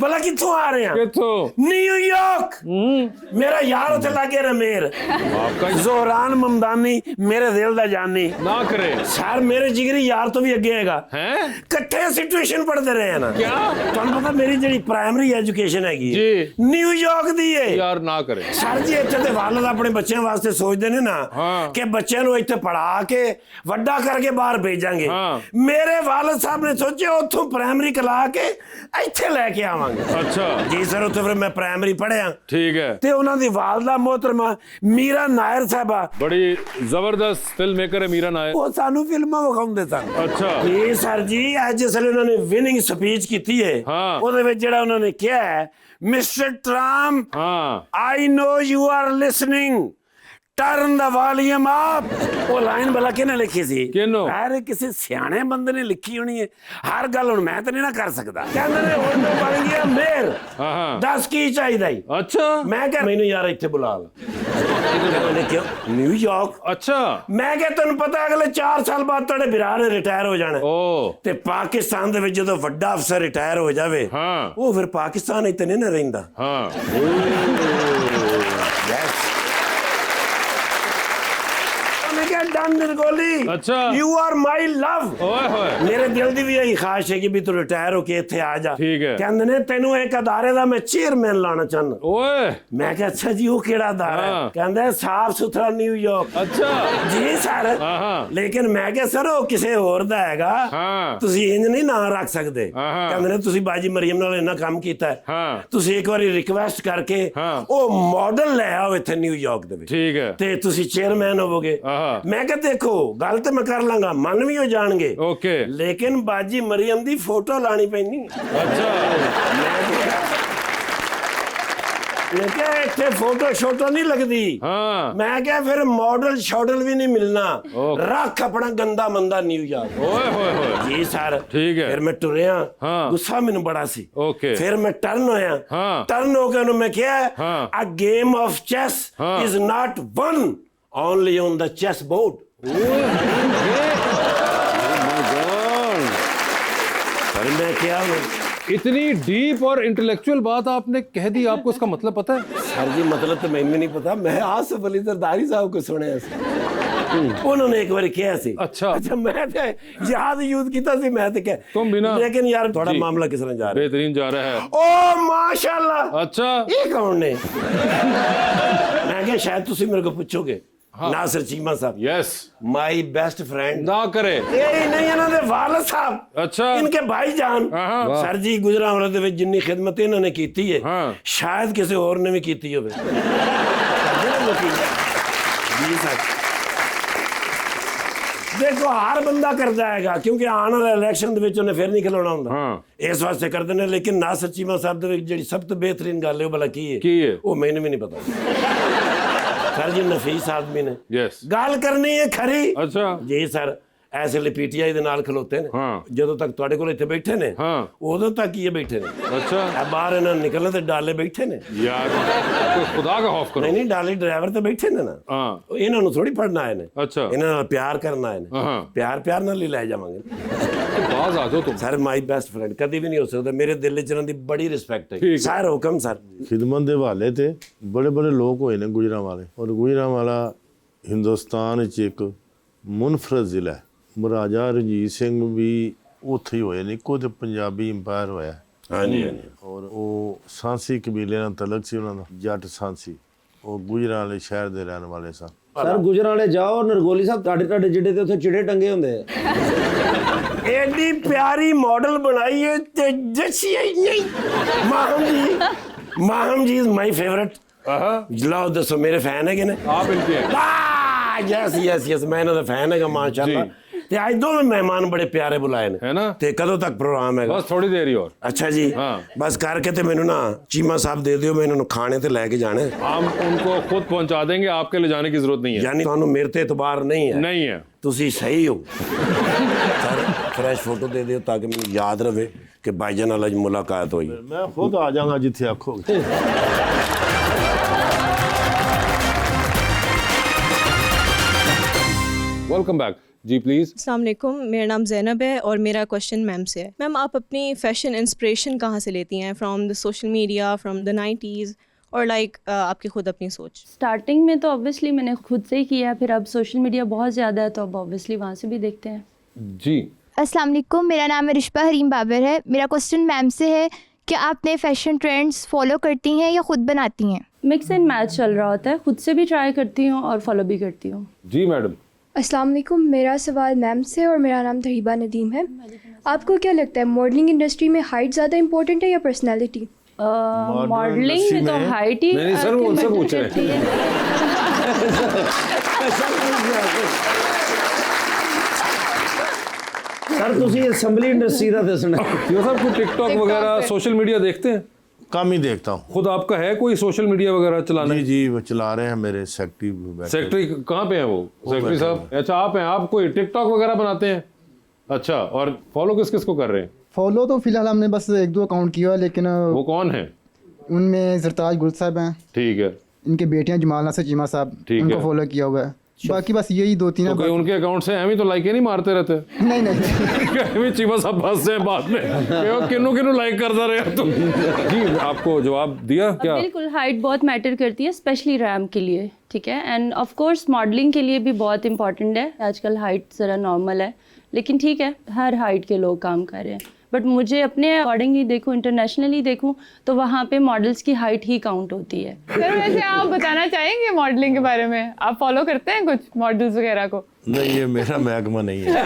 भला कितों आ रहे हैं? कितों? न्यूयॉर्क। मेरा यार उथे लागे रमेर, आपका जोहरान ममदानी, मेरे दिल दा जानी। ना करे सर मेरे जिगरी यार तो भी अगे हैगा। हैं? इकट्ठे सिचुएशन पढ़ते रहे हैं ना। क्या? ਤੁਹਾਨੂੰ ਪਤਾ ਮੇਰੀ ਜਿਹੜੀ ਪ੍ਰਾਇਮਰੀ ਐਜੂਕੇਸ਼ਨ ਹੈਗੀ ਜੀ। ਨਿਊਯਾਰਕ ਦੀ ਹੈ। यार ना करे। ਸਰ ਜੀ ਇੱਥੇ ਤੇ ਵਾਲਦ ਆਪਣੇ ਬੱਚਿਆਂ ਵਾਸਤੇ ਸੋਚਦੇ ਨੇ ਨਾ ਹਾਂ। ਕਿ ਬੱਚਿਆਂ ਨੂੰ ਇੱਥੇ ਪੜ੍ਹਾ ਕੇ ਵੱਡਾ ਕਰਕੇ ਬਾਹਰ ਭੇਜਾਂਗੇ। ਹਾਂ। ਮੇਰੇ ਵਾਲਦ ਸਾਹਿਬ ਨੇ ਸੋਚਿਆ ਉੱਥੋਂ ਪ੍ਰਾਇਮਰੀ ਕਲਾ ਕੇ ਇੱਥੇ ਲੈ ਕੇ ਆਵਾਂਗੇ। अच्छा ਜੀ ਸਰ ਉੱਥੇ ਫਿਰ ਮੈਂ ਪ੍ਰਾਇਮਰੀ ਪੜ੍ਹਿਆ ठीक है। ਤੇ ਉਹਨਾਂ ਦੀ ਵਾਲਦਾ ਮੋਹਤਰਮਾ ਮੀਰਾ ਨਾਇਰ ਸਾਹਿਬਾ, बड़ी जबरदस्त फिल्म मेकर है मीरा नायर। ਉਹ ਸਾਨੂੰ ਫਿਲਮਾਂ ਵਿਖਾਉਂਦੇ ਸਨ। अच्छा। ਇਹ ਸਰ ਜੀ ਅੱਜ ਜਿਸ ਵੇਲੇ ਉਹਨਾਂ ਨੇ ਵਿਨਿੰਗ ਸਪੀਚ ਕੀਤੀ ਹੈ, ਹਾਂ। ਉਹਦੇ ਵਿੱਚ ਜਿਹੜਾ ਉਹਨਾਂ ਨੇ ਕਿਹਾ ਹੈ, ਮਿਸਟਰ ਟਰੰਪ हाँ I know you are listening. Turn the volume up. ਉਹ ਲਾਈਨ ਭਲਾ ਕਿਹਨੇ ਲਿਖੀ ਸੀ? ਕਿਹਨੂੰ? ਅਰੇ ਕਿਸੇ ਸਿਆਣੇ ਬੰਦੇ ਨੇ ਲਿਖੀ ਹੋਣੀ ਹੈ। ਹਰ ਗੱਲ ਹੁਣ ਮੈਂ ਤਾਂ ਨਹੀਂ ਨਾ ਕਰ ਸਕਦਾ। ਕਹਿੰਦੇ ਨੇ ਹੁਣ ਤਾਂ ਬਣ ਗਿਆ ਮੇਰ। हाँ हाँ। ਦੱਸ ਕੀ ਚਾਹੀਦਾ ਈ? अच्छा ਮੈਂ ਕਿਹਾ ਮੈਨੂੰ ਯਾਰ ਇੱਥੇ ਬੁਲਾ ਲਾ। ਕਹਿੰਦੇ ਕਿਉਂ? ਨਿਊਯਾਰਕ। अच्छा। ਮੈਂ ਕਿਹਾ ਤੈਨੂੰ ਪਤਾ ਅਗਲੇ 4 ਸਾਲ ਬਾਅਦ ਤੁਹਾਡੇ ਵੀਰਾ ਨੇ ਰਿਟਾਇਰ ਹੋ ਜਾਣਾ ओ ਤੇ ਪਾਕਿਸਤਾਨ ਦੇ ਵਿੱਚ ਜਦੋਂ ਵੱਡਾ ਅਫਸਰ ਰਿਟਾਇਰ ਹੋ ਜਾਵੇ ਹਾਂ। ਉਹ ਫਿਰ ਪਾਕਿਸਤਾਨ ਇੱਥੇ ਨਹੀਂ ਨਾ ਰਹਿੰਦਾ। हाँ ਉਹਨੇ ਕਿਹਾ ਕਿਹਾ ਡਨ ਨਿਰਗੋਲੀ, ਅੱਛਾ। ਯੂ ਆਰ ਮਾਈ ਲਵ। ਓਏ ਹੋਏ ਮੇਰੇ ਦਿਲ ਦੀ ਵੀ ਇਹੀ ਖਾਸ਼ ਹੈ ਕਿ ਵੀ ਤੂੰ ਰਿਟਾਇਰ ਹੋ ਕੇ ਇੱਥੇ ਆ ਜਾ। ਠੀਕ ਹੈ। ਕਹਿੰਦੇ ਨੇ ਤੈਨੂੰ ਇੱਕ ਅਦਾਰੇ ਦਾ ਮੈਂ ਚੇਅਰਮੈਨ ਲਾਣਾ ਚਾਹੁੰਦਾ। ओए ਮੈਂ ਕਿਹਾ ਅੱਛਾ ਜੀ ਉਹ ਕਿਹੜਾ ਅਦਾਰਾ ਹੈ? ਹਾਂ। ਕਹਿੰਦਾ ਸਾਫ ਸੁਥਰਾ ਨਿਊਯਾਰਕ। अच्छा ਜੀ ਸਰ, ਹਾਂ। ਲੇਕਿਨ ਮੈਂ ਕਿਹਾ ਸਰ ਉਹ ਕਿਸੇ ਹੋਰ ਦਾ ਹੈਗਾ, ਹਾਂ। ਤੁਸੀਂ ਇੰਜ ਨਹੀਂ ਨਾਂ ਰੱਖ ਸਕਦੇ। ਹਾਂ। ਕਹਿੰਦੇ ਨੇ ਤੁਸੀਂ ਬਾਜੀ ਮਰੀਮ ਨਾਲ ਇੰਨਾ ਕੰਮ ਕੀਤਾ ਹੈ, ਹਾਂ। ਤੁਸੀਂ ਇੱਕ ਵਾਰੀ ਰਿਕਵੈਸਟ ਕਰਕੇ ਹਾਂ। ਉਹ ਮਾਡਲ ਲੈ ਆਓ ਇੱਥੇ ਨਿਊਯਾਰਕ ਦੇ ਵਿੱਚ, ठीक है ਤੇ ਤੁਸੀਂ ਚੇਅਰਮੈਨ ਹੋਵੋਗੇ। ਆਹਾ। ਮੈਂ ਕਿਹਾ ਦੇਖੋ ਗੱਲ ਤੇ ਮੈਂ ਕਰ ਲਾਂਗਾ, ਮੰਨ ਵੀ ਹੋ ਜਾਣਗੇ, ओके ਲੇਕਿਨ ਬਾਜੀ ਮਰੀਮ ਦੀ ਫੋਟੋ ਲਾਣੀ ਪੈਣੀ। अच्छा ਮੈਂ ਕਿਹਾ ਇੱਥੇ ਫੋਟੋ ਸ਼ੋਟੋ ਨਹੀਂ ਲੱਗਦੀ। हाँ ਮੈਂ ਕਿਹਾ ਫਿਰ ਮਾਡਲ ਸ਼ਾਡਲ ਵੀ ਨਹੀਂ ਮਿਲਣਾ, ਓਕੇ। ਰੱਖ ਆਪਣਾ ਗੰਦਾ ਮੰਦਾ ਨਿਊਯਾਰਕ। ओए होए होए ਜੀ ਸਰ, ਠੀਕ ਹੈ। ਫਿਰ ਮੈਂ ਟੁਰਿਆ, ਹਾਂ। ਗੁੱਸਾ ਮੈਨੂੰ ਬੜਾ ਸੀ। ओके ਫਿਰ ਮੈਂ ਟਰਨ ਹੋਇਆ, ਹਾਂ। ਟਰਨ ਹੋ ਕੇ ਉਹਨੂੰ ਮੈਂ ਕਿਹਾ ਹਾਂ। a game of chess ਹਾਂ। is not won only on the chess board। पर मैं क्या हूँ इतनी डीप और इंटेलेक्चुअल बात आपने कह दी, आपको इसका मतलब पता है? सर जी, मतलब तो मैंने नहीं पता, मैं आसिफ अली जरदारी साहब को सुने उन्होंने एक बार किया सी। अच्छा। मैं तो याद यूज किया सी, मैं तो क्या तुम बिना लेकिन यार थोड़ा जी। मामला किस तरह जा रहा बेहतरीन जा रहा है। है। ओ माशाल्लाह, अच्छा ये कौन ने? मैं क्या शायद तुसी मेरे को पूछोगे। नासिर चीमा साहब, यस माई बेस्ट फ्रेंड। ना करे ਇਹ ਨਹੀਂ ਇਹਨਾਂ ਦੇ ਵਾਲਦ ਸਾਹਿਬ, अच्छा ਇਨਕੇ ਭਾਈਜਾਨ। ਹਾਂ। ਸਰ ਜੀ ਗੁਜਰਾਂ ਉਮਰਾਂ ਦੇ ਵਿੱਚ ਜਿੰਨੀ ਖਿਦਮਤ ਇਹਨਾਂ ਨੇ ਕੀਤੀ ਹੈ, ਹਾਂ। ਸ਼ਾਇਦ ਕਿਸੇ ਹੋਰ ਨੇ ਵੀ ਕੀਤੀ ਹੋਵੇ। ਜੀ ਸਰ, ਦੇਖੋ ਹਰ ਬੰਦਾ ਕਰਦਾ ਹੈਗਾ, ਕਿਉਂਕਿ ਆਉਣ ਵਾਲੇ ਇਲੈਕਸ਼ਨ ਦੇ ਵਿੱਚ ਉਹਨੇ ਫਿਰ ਨਹੀਂ ਖਲੋਣਾ ਹੁੰਦਾ। ਹਾਂ। ਇਸ ਵਾਸਤੇ ਕਰਦੇ ਨੇ, ਲੇਕਿਨ ਨਾਸਿਰ ਚੀਮਾ ਸਾਹਿਬ ਦੇ ਵਿੱਚ ਜਿਹੜੀ ਸਭ ਤੋਂ ਬਿਹਤਰੀਨ ਗੱਲ ਹੈ ਉਹ ਭਲਾ ਕੀ ਹੈ? ਕੀ ਹੈ? ਉਹ ਮੈਨੂੰ ਵੀ ਨਹੀਂ ਪਤਾ। ਸਰ ਜੀ ਨਫੀਸ ਆਦਮੀ ਨੇ, यस ਗੱਲ ਕਰਨੀ ਹੈ ਖਰੀ। अच्छा ਜੀ ਸਰ, ਇਸ ਵੇਲੇ ਪੀਟੀਆਈ ਦੇ ਨਾਲ ਖਲੋਤੇ ਨੇ। ਹਾਂ। ਜਦੋਂ ਤੱਕ ਤੁਹਾਡੇ ਕੋਲ ਇੱਥੇ ਬੈਠੇ ਨੇ, ਹਾਂ। ਉਦੋਂ ਤੱਕ ਹੀ ਇਹ ਬੈਠੇ ਨੇ। अच्छा ਆ ਬਾਹਰ ਇਹਨਾਂ ਨੂੰ ਨਿਕਲਣ ਤੇ ਡਾਲੇ ਬੈਠੇ ਨੇ। यार तो खुदा का खौफ करो। ਨਹੀਂ ਨਹੀਂ, ਡਾਲੇ ਡਰਾਈਵਰ ਤੇ ਬੈਠੇ ਨੇ ਨਾ। हाँ ਉਹ ਇਹਨਾਂ ਨੂੰ ਥੋੜੀ ਫੜਨਾ ਆਏ ਨੇ, अच्छा ਇਹਨਾਂ ਨਾਲ ਪਿਆਰ ਕਰਨ ਆਏ ਨੇ। ਹਾਂ। ਪਿਆਰ ਨਾਲ ਹੀ ਲੈ ਜਾਵਾਂਗੇ। बाज आ जाओ तुम। ਸਰ ਮਾਈ ਬੈਸਟ ਫਰੈਂਡ ਕਦੀ ਵੀ ਨਹੀਂ ਹੋ ਸਕਦਾ, ਮੇਰੇ ਦਿਲ 'ਚ ਇਹਨਾਂ ਦੀ ਬੜੀ ਰਿਸਪੈਕਟ ਹੈ। ਠੀਕ। ਸਰ ਹੁਕਮ ਸਰ। ਖਿਦਮਤ ਦੇ ਹਵਾਲੇ ਤੇ ਬੜੇ ਬੜੇ ਲੋਕ ਹੋਏ ਨੇ ਗੁਜਰਾਂਵਾਲੇ, ਔਰ ਗੁਜਰਾਂਵਾਲਾ ਹਿੰਦੁਸਤਾਨ 'ਚ ਇੱਕ ਮੁਨਫਰਦ ਜ਼ਿਲ੍ਹਾ ਹੈ। ਮਹਾਰਾਜਾ ਰਣਜੀਤ ਸਿੰਘ ਵੀ ਉੱਥੇ ਹੀ ਹੋਏ ਨੇ, ਇੱਕੋ ਤੇ ਪੰਜਾਬੀ ਇੰਪਾਇਰ ਹੋਇਆ। ਹਾਂਜੀ ਹਾਂਜੀ। ਔਰ ਉਹ ਸਾਂਸੀ ਕਬੀਲੇ ਨਾਲ ਤਲਕ ਸੀ ਉਹਨਾਂ ਦਾ, ਜੱਟ ਸਾਂਸੀ। ਉਹ ਗੁਜਰਾਂਵਾਲੇ ਸ਼ਹਿਰ ਦੇ ਰਹਿਣ ਵਾਲੇ ਸਨ। ਸਰ ਗੁਜਰਾਂਵਾਲੇ ਜਾਓ, ਨਰਗੋਲੀ ਸਾਹਿਬ ਤੁਹਾਡੇ ਜਿਹੜੇ ਤੇ ਉੱਥੇ ਚਿੜੇ ਟੰਗੇ ਹੁੰਦੇ ਆ। ਐਡੀ ਪਿਆਰੀ ਮਾਡਲ ਬਣਾਈ ਹੈ ਤੇ ਜੱਸੀ ਆਈ ਨਹੀਂ। ਮਾਹਮ ਜੀ ਇਜ਼ ਮਾਈ ਫੇਵਰਿਟ। ਲਓ ਦੱਸੋ, ਮੇਰੇ ਫੈਨ ਹੈਗੇ ਨੇ आप इनके ਯੈਸ ਮੈਂ ਇਹਨਾਂ ਦਾ ਫੈਨ ਹੈਗਾ ਮਾਸ਼ਾਅੱਲਾ। ਤੇ ਅੱਜ ਦੋਵੇਂ ਮਹਿਮਾਨ ਬੜੇ ਪਿਆਰੇ ਬੁਲਾਏ ਨੇ, है ना? ਤੇ ਕਦੋਂ ਤੱਕ ਪ੍ਰੋਗਰਾਮ ਹੈਗਾ? बस थोड़ी देर ही और ਅੱਛਾ ਜੀ, ਹਾਂ। ਬਸ ਕਰਕੇ ਤੇ ਮੈਨੂੰ ਨਾ ਚੀਮਾ ਸਾਹਿਬ ਦੇ ਦਿਓ, ਮੈਂ ਇਹਨਾਂ ਨੂੰ ਖਾਣੇ ਤੇ ਲੈ ਕੇ ਜਾਣਾ ਹੈ। हम उनको खुद पहुंचा देंगे, आपके ले जाने की जरूरत नहीं है। ਯਾਨੀ ਤੁਹਾਨੂੰ ਮੇਰੇ ਤੇ ਇਤਬਾਰ ਨਹੀਂ ਹੈ? नहीं है। ਤੁਸੀਂ ਸਹੀ ਹੋ ਸਰ। ਫਰੈਸ਼ ਫੋਟੋ ਦੇ ਦਿਓ ਤਾਂ ਕਿ ਮੈਨੂੰ ਯਾਦ ਰਵੇ ਕਿ ਭਾਈਜਾਨ ਨਾਲ ਅੱਜ ਮੁਲਾਕਾਤ ਹੋਈ। ਮੈਂ ਖੁਦ ਆ ਜਾਵਾਂਗਾ ਜਿੱਥੇ ਆਖੋਗੇ। वेलकम बैक जी, प्लीज। अस्सलाम वालेकुम, मेरा नाम ज़ैनब है और मेरा क्वेश्चन मैम से है। मैम, आप अपनी फ़ैशन इंस्पिरेशन कहाँ से लेती हैं? From the social media, from the 90s, और लाइक आपकी खुद अपनी सोच? स्टार्टिंग में तो ऑब्वियसली मैंने खुद से ही किया, फिर अब सोशल मीडिया बहुत ज़्यादा है तो अब ऑब्वियसली वहाँ से भी देखते हैं। जी अस्सलाम वालेकुम, मेरा नाम रिश्पा हरीम बाबर है। मेरा क्वेश्चन मैम से है कि आप नए फैशन ट्रेंड्स फॉलो करती हैं या ख़ुद बनाती हैं? मिक्स एंड मैच चल रहा होता है, खुद से भी ट्राई करती हूँ और फॉलो भी करती हूँ। जी मैडम। अस्सलाम वालेकुम, मेरा सवाल मैम से और मेरा नाम तहीबा नदीम है। आपको क्या लगता है मॉडलिंग इंडस्ट्री में हाइट ज़्यादा इंपॉर्टेंट है या पर्सनैलिटी? मॉडलिंग में तो हाइट ही नहीं, सर, वो उनसे पूछ रहे हैं। ਸਰ ਤੁਸੀਂ ਅਸੈਂਬਲੀ ਇੰਡਸਟਰੀ ਦਾ ਦੱਸਣਾ। यो साहब को टिकटॉक वगैरह सोशल मीडिया देखते हैं? कम ही देखता हूँ। खुद आपका है कोई सोशल मीडिया वगैरह चलाना? जी जी, वो चला रहे हैं मेरे सेक्रेटरी। सेक्रेटरी कहाँ पे हैं वो? सेक्रेटरी साहब, अच्छा आप हैं। आप कोई टिकटॉक वगैरह बनाते हैं? अच्छा, और फॉलो किस किस को कर रहे हैं? फॉलो तो फिलहाल हमने बस 1-2 अकाउंट किया है, लेकिन वो कौन है? उनमें सरताज गुल साहब हैं, ठीक है। इनके बेटियां जमाल नासिर चीमा साहब, ठीक उनको है। फॉलो किया हुआ है। बाकी बस यही 2-3 तो कहीं उनके अकाउंट से एमी तो लाइक नहीं मारते रहते? नहीं नहीं एमी चीमा साहब फंसते हैं बाद में, किन्नू किन्नू लाइक करता रहे तुम। जी आपको जवाब दिया क्या? बिल्कुल, हाइट बहुत मैटर करती है, स्पेशली रैम के लिए, ठीक है। एंड ऑफ कोर्स मॉडलिंग के लिए भी बहुत इंपॉर्टेंट है। आजकल हाइट ज़रा नॉर्मल है, लेकिन ठीक है, हर हाइट के लोग काम कर रहे हैं। बट मुझे अपने अकॉर्डिंग ही देखूँ, इंटरनेशनली देखूँ, तो वहाँ पे मॉडल्स की हाइट ही काउंट होती है। सर वैसे आप बताना चाहेंगे मॉडलिंग के बारे में? आप फॉलो करते हैं कुछ मॉडल्स वगैरह को? नहीं, ये मेरा महकमा नहीं है।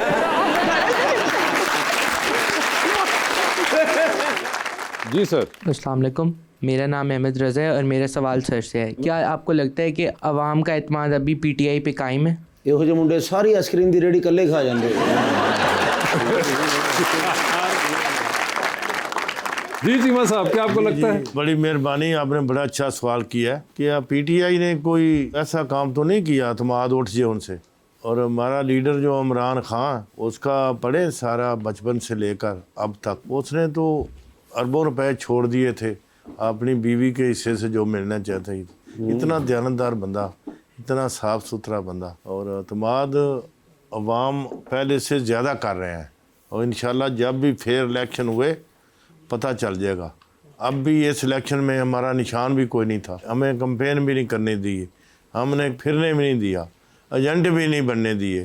जी सर। अस्सलाम वालेकुम, मेरा नाम अहमद रज़ा है और मेरा सवाल सर से है, क्या आपको लगता है कि अवाम का एतमाद अभी पीटीआई पे कायम है? ਇਹੋ ਜਿਹੇ ਮੁੰਡੇ ਸਾਰੀ ਆਈਸਕ੍ਰੀਮ ਦੀ ਰੇੜੀ ਇਕੱਲੇ ਖਾ ਜਾਂਦੇ। जी चीमा साहब, क्या आपको लगता है? बड़ी मेहरबानी, आपने बड़ा अच्छा सवाल किया है कि पीटीआई ने कोई ऐसा काम तो नहीं किया एतमाद उठ जाए उनसे। और हमारा लीडर जो इमरान खान, उसका पढ़े सारा बचपन से लेकर अब तक, उसने तो अरबों रुपए छोड़ दिए थे अपनी बीवी के हिस्से से जो मिलना चाहते ही। इतना दयानतदार बंदा, इतना साफ़ सुथरा बंदा, और एतमाद अवाम पहले से ज़्यादा कर रहे हैं। और इंशाल्लाह जब भी फेयर इलेक्शन हुए पता चल जाएगा। अब भी इस इलेक्शन में हमारा निशान भी कोई नहीं था, हमें कंपेन भी नहीं करने दी, हमने फिरने भी नहीं दिया, एजेंट भी नहीं बनने दिए,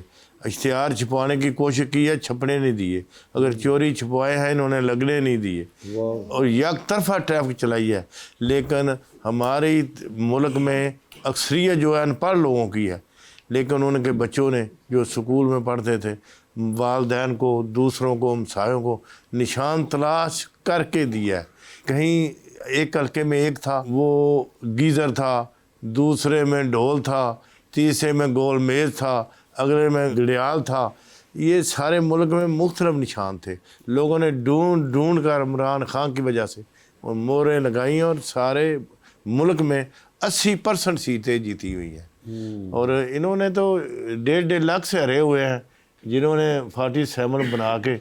इश्तिहार छुपाने की कोशिश की है, छपने नहीं दिए, अगर चोरी छुपाए हैं इन्होंने लगने नहीं दिए, और एक तरफा ट्रैफिक चलाई है। लेकिन हमारे मुल्क में अक्सरियत जो है अनपढ़ लोगों की है, लेकिन उनके बच्चों ने जो स्कूल में पढ़ते थे, वालदैन को, दूसरों को, हमसायों को निशान तलाश करके दिया है। कहीं एक हल्के में एक था, वो गीज़र था, दूसरे में ढोल था, तीसरे में गोल मेज़ था, अगले में घड़ियाल था। ये सारे मुल्क में मुख्तलिफ निशान थे। लोगों ने ढूंढ ढूंढ कर इमरान खान की वजह से और मोहरें लगाई और सारे मुल्क में 80% सीटें जीती हुई हैं। और इन्होंने तो 1.5 लाख से हरे हुए हैं, जिन्होंने 47 बना के,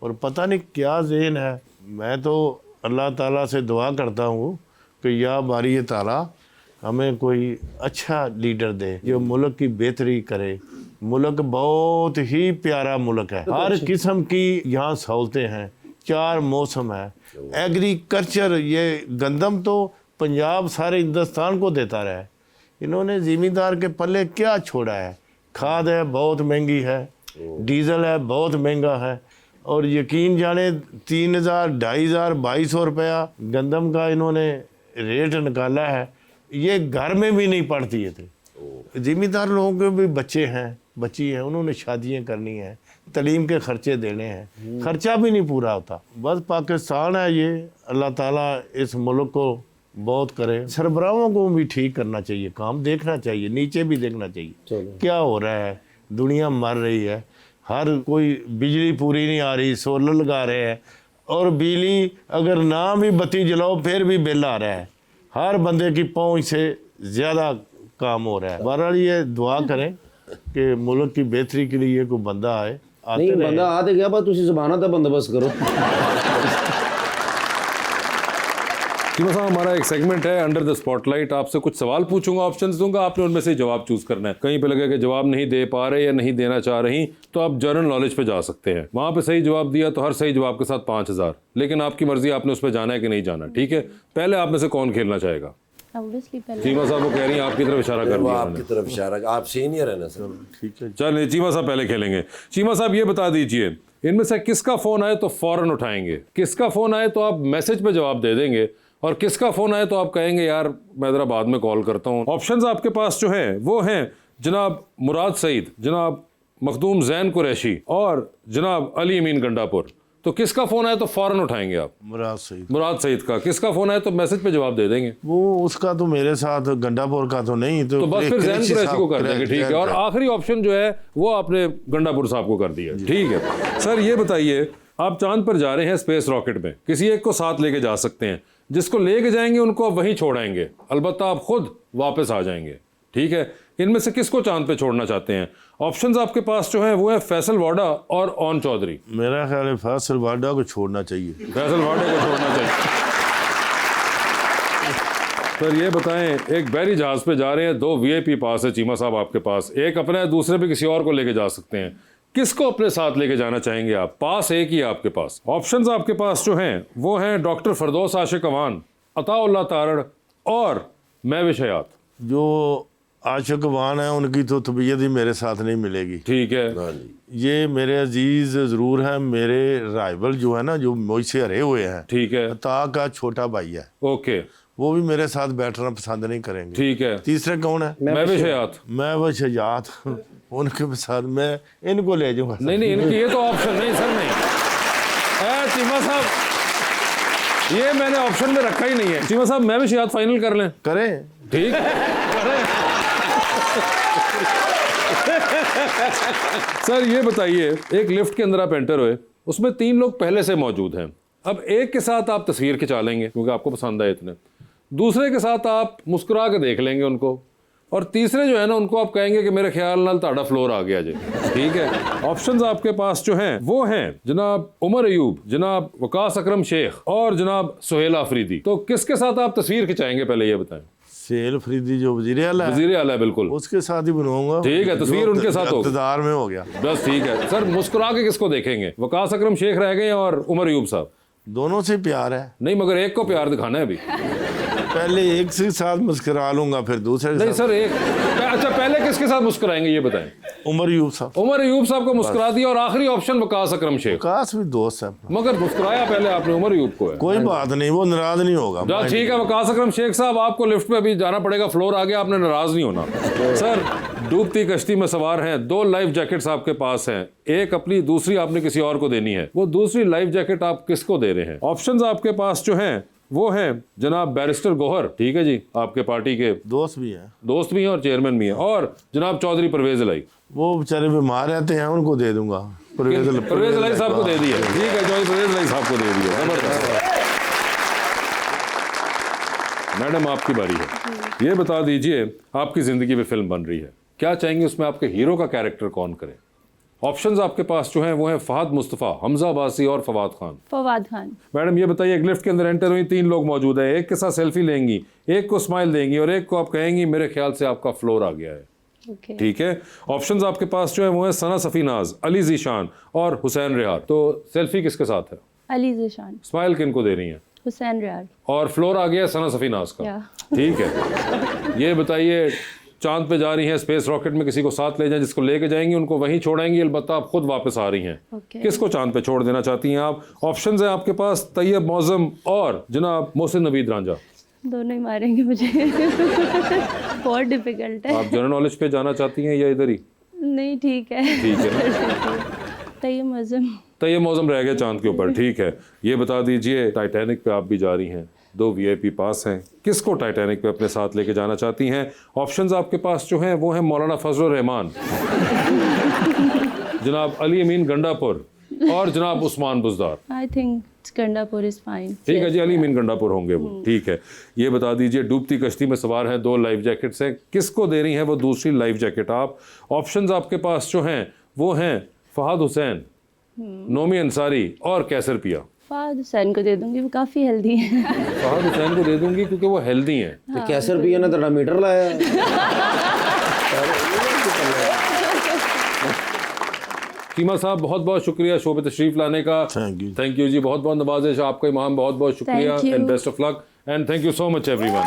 और पता नहीं क्या ज़हन है। मैं तो अल्लाह ताला से दुआ करता हूँ कि या बारी ताला हमें कोई अच्छा लीडर दे जो मुल्क की बेहतरी करे। मुल्क बहुत ही प्यारा मुल्क है, हर किस्म की यहाँ सहूलतें हैं, 4 मौसम है, एग्रीकल्चर, ये गंदम तो पंजाब सारे हिंदुस्तान को देता रहा है। इन्होंने ज़मींदार के पल्ले क्या छोड़ा है? खाद है बहुत महंगी है, डीज़ल है बहुत महंगा है, और यकीन जाने 3000, 2500, 2200 रुपया गंदम का इन्होंने रेट निकाला है। ये घर में भी नहीं पड़ती है। ज़मींदार लोगों के भी बच्चे हैं, बच्ची हैं, उन्होंने शादियां करनी हैं, तालीम के खर्चे देने हैं, खर्चा भी नहीं पूरा होता। बस पाकिस्तान है ये, अल्लाह ताला इस मुल्क को बहुत करे। सरबराहों को भी ठीक करना चाहिए, काम देखना चाहिए, नीचे भी देखना चाहिए क्या हो रहा है। दुनिया मर रही है, हर कोई बिजली पूरी नहीं आ रही, सोलर लगा रहे हैं, और बिजली अगर ना भी बत्ती जलाओ फिर भी बिल आ रहा है। हर बंदे की पहुंच से ज़्यादा काम हो रहा है। बहरहाल ये दुआ करें कि मुल्क की बेहतरी के लिए कोई बंदा आए। नहीं बंदा आ तो गया, बस तुसी ज़बाना का बंदोबस्त करो। चीमा साहब, हमारा एक सेगमेंट है अंडर द स्पॉटलाइट। आपसे कुछ सवाल पूछूंगा, ऑप्शंस दूंगा, आपने उनमें से जवाब चूज करना है। कहीं पे लगे कि जवाब नहीं दे पा रहे या नहीं देना चाह रही, तो आप जनरल नॉलेज पे जा सकते हैं। वहां पे सही जवाब दिया तो हर सही जवाब के साथ 5000, लेकिन आपकी मर्जी, आपने उस पर जाना है कि नहीं जाना। ठीक है, पहले आप में से कौन खेलना चाहेगा? चीमा साहब वो कह रही हैं आपकी तरफ इशारा कर दिया, आपकी तरफ इशारा, आप सीनियर है ना सर। ठीक है, चलिए चीमा साहब पहले खेलेंगे। चीमा साहब ये बता दीजिए, इनमें से किसका फोन आए तो फौरन उठाएंगे, किसका फोन आए तो आप मैसेज पे जवाब दे देंगे, और किसका फोन आए तो आप कहेंगे यार मैं जरा बाद में कॉल करता हूँ। ऑप्शंस आपके पास जो हैं वो हैं जनाब मुराद सईद, जनाब मखदूम जैन कुरैशी और जनाब अली अमीन गंडापुर। तो किसका फोन आए तो फौरन उठाएंगे आप? मुराद सईद। मुराद सईद का। किसका फोन आए तो मैसेज पे जवाब दे देंगे? वो उसका तो मेरे साथ, गंडापुर का तो नहीं, तो बस फिर जैन कुरैशी को कर देंगे। ठीक है, और आखिरी ऑप्शन जो है वो आपने गंडापुर साहब को कर दिया। ठीक है सर, ये बताइए, आप चांद पर जा रहे हैं स्पेस रॉकेट में, किसी एक को साथ लेके जा सकते हैं, जिसको लेके जाएंगे उनको आप वहीं छोड़ाएंगे, अलबत्ता आप खुद वापस आ जाएंगे। ठीक है, इनमें से किसको चांद पे छोड़ना चाहते हैं? ऑप्शंस आपके पास जो है वो है फैसल वाडा और ओन चौधरी। मेरा ख्याल है फैसल वाडा को छोड़ना चाहिए। फैसल वाडा को छोड़ना चाहिए। सर ये बताएं, एक बहरी जहाज पे जा रहे हैं, 2 VIP पास है चीमा साहब आपके पास, एक अपना है, दूसरे पे किसी और को लेके जा सकते हैं, किसको अपने साथ लेके जाना चाहेंगे आप? पास एक ही है आपके पास। ऑप्शंस आपके पास जो हैं वो हैं डॉक्टर फरदौस आशिक अवान, अताउल्लाह तारड़ और महविश हयात। जो आशिक अवान है उनकी तो तबीयत ही मेरे साथ नहीं मिलेगी। ठीक है, ये मेरे अजीज ज़रूर हैं, मेरे राइवल जो है ना, जो मुझसे हरे हुए हैं, ठीक है, अता का छोटा भाई है, ओके, वो भी मेरे साथ बैठना पसंद नहीं करेंगे। ठीक है। तीसरे कौन है? महविश हयात। महविश हयात उनके साथ मैं इनको ले जाऊंगा। नहीं नहीं, इनकी ये तो ऑप्शन नहीं सर, नहीं चीमा साहब, ये मैंने ऑप्शन में रखा ही नहीं है। चीमा साहब महविश हयात फाइनल कर लें? करें, ठीक करें। सर ये बताइए, एक लिफ्ट के अंदर आप एंटर हुए, उसमें 3 लोग पहले से मौजूद हैं। अब एक के साथ आप तस्वीर खिंचा लेंगे क्योंकि आपको पसंद है इतने, दूसरे के साथ आप मुस्कुरा के देख लेंगे उनको, और तीसरे जो है ना उनको आप कहेंगे कि मेरे ख्याल नाल ताड़ा फ्लोर आ गया जी। ठीक है, ऑप्शंस आपके पास जो हैं वो हैं जनाब उमर अयूब, जनाब वकास अकरम शेख और जनाब सुहेल आफरीदी। तो किसके साथ आप तस्वीर खिंचाएंगे पहले ये बताएं? सुहेल आफरीदी जो वजीर आला है, वजीर आला है, बिल्कुल उसके साथ ही बनवाऊंगा। ठीक है, तस्वीर उनके साथ होगी, इक़्तिदार में हो गया बस। ठीक है सर, मुस्कुरा के किसको देखेंगे? वकास अकरम शेख रह गए और उमर अयूब साहब? दोनों से प्यार है। नहीं, मगर एक को प्यार दिखाना है अभी। पहले एक से साथ मुस्कुरा लूंगा, फिर दूसरे नहीं सर, एक अच्छा, पहले किसके साथ मुस्कुराएंगे ये बताएं? उमर अयूब साहब। उमर अयूब साहब को मुस्कुरा दिया, और आखिरी ऑप्शन वकास अकरम शेख। वकास भी दोस्त है, मगर मुस्कुराया पहले आपने उमर अयूब को है। कोई बात नहीं, वो नाराज नहीं होगा। ठीक है, वकास अकरम शेख साहब आपको लिफ्ट पे अभी जाना पड़ेगा, फ्लोर आ गया, आपने नाराज नहीं होना। सर डूबती कश्ती में सवार हैं, 2 लाइफ जैकेट्स आपके पास हैं, एक अपनी, दूसरी आपने किसी और को देनी है। वो दूसरी लाइफ जैकेट आप किसको दे रहे हैं? ऑप्शंस आपके पास जो हैं वो हैं जनाब बैरिस्टर गोहर, ठीक है जी, आपके पार्टी के दोस्त भी हैं और चेयरमैन भी हैं, और जनाब चौधरी परवेज इलाई। वो बेचारे बीमार रहते हैं, उनको दे दूंगा। परवेज इलाई साहब को दे दिया। ठीक है, चौधरी परवेज इलाई साहब को दे दिया। जबरदस्त। मैडम आपकी बारी है, ये बता दीजिए, आपकी जिंदगी में फिल्म बन रही है, क्या चाहेंगे उसमें आपके हीरो का कैरेक्टर कौन करे? ऑप्शंस आपके पास जो हैं वो हैं फहद मुस्तफ़ा, हमजा अब्बासी और फवाद खान। फवाद खान। मैडम ये बताइए, एक लिफ्ट के अंदर एंटर हुई, 3 लोग मौजूद हैं, एक के साथ सेल्फी लेंगी, एक को स्माइल देंगी और एक को आप कहेंगी मेरे ख्याल से आपका फ्लोर आ गया है। Okay. ठीक है, ऑप्शंस आपके पास जो है वो है सना सफीनाज, अली जीशान और हुसैन रिहार। तो सेल्फी किसके साथ है? अली जीशान। स्माइल किनको दे रही हैं? हुसैन रिहार। और फ्लोर आ गया सना सफीनाज का। ठीक है, ये बताइए, चांद पे जा रही हैं, स्पेस रॉकेट में किसी को साथ ले जाएं, जिसको लेके जाएंगी उनको वहीं छोड़ेंगी, अलबत्ता आप खुद वापस आ रही हैं। किसको चांद पे छोड़ देना चाहती हैं आप? ऑप्शंस है आपके पास तैयब मौज़म और जनाब मोहसिन नवीद रांझा। दोनों ही मारेंगे मुझे। बहुत डिफिकल्ट है। आप जनरल नॉलेज पे जाना चाहती हैं या इधर ही? नहीं, ठीक है। ठीक है, तैयब मौज़म रह गया चांद के ऊपर। ठीक है, ये बता दीजिए, टाइटैनिक पे आप भी जा रही हैं, 2 VIP पास हैं, किसको टाइटैनिक पे अपने साथ लेके जाना चाहती हैं? ऑप्शंस आपके पास जो हैं वो हैं मौलाना फजलुर रहमान, जनाब अली अमीन गंडापुर और जनाब Usman Buzdar. I think Gandapur is fine. ठीक है जी, अली अमीन गंडापुर होंगे वो। ठीक है, ये बता दीजिए, डूबती कश्ती में सवार हैं, 2 लाइफ जैकेट्स हैं, किसको दे रही हैं वो दूसरी लाइफ जैकेट आप? ऑप्शंस आपके पास जो हैं वो हैं फहद हुसैन, नोमी अंसारी और कैसर पिया। फहद हुसैन को दे दूंगी, वो काफ़ी हेल्दी है। फहद हुसैन को दे दूंगी क्योंकि वो हेल्दी हैं। तो कैसर पिया ने तो मीटर लाया। चीमा साहब बहुत बहुत शुक्रिया शो पे तशरीफ लाने का। थैंक यू जी, बहुत बहुत नवाजिश आपका इमाम, बहुत बहुत शुक्रिया and best of luck and thank you so much everyone.